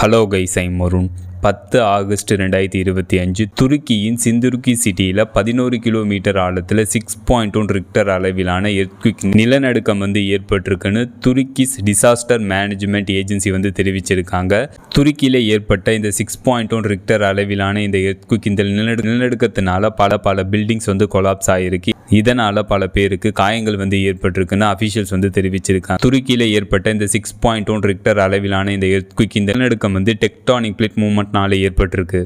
Hello guys, I'm Varun. 10 August 2025 துருக்கியின் சிந்துருக்கி சிட்டியில் 11 kilometre ஆழத்தில் 6.1 ரிக்டர் அளவிலான எர்த்குவிக் நிலநடுக்கம் ஏற்பட்டிருக்குன்னு துருக்கிஸ் டிசாஸ்டர் மேனேஜ்மெண்ட் ஏஜென்சி தெரிவிச்சிருக்காங்க. துருக்கியில் ஏற்பட்ட இந்த 6.1 ரிக்டர் அளவிலான இந்த எர்த்குவிக் இந்த நிலநடுக்கத்தினால பல பில்டிங்ஸ் கொலாப்ஸ் ஆகிருக்கு. இதனால் பல பேருக்கு காயங்கள் ஏற்பட்டிருக்குன்னு அஃபிஷியல்ஸ் தெரிவிச்சிருக்காங்க. துருக்கியில் ஏற்பட்ட இந்த 6.1 ரிக்டர் அளவிலான இந்த எர்த்குவிக் இந்த நிலநடுக்கம் டெக்டானிக் பிளேட் மூவ்மெண்ட்னால ஏற்பட்டிருக்கு.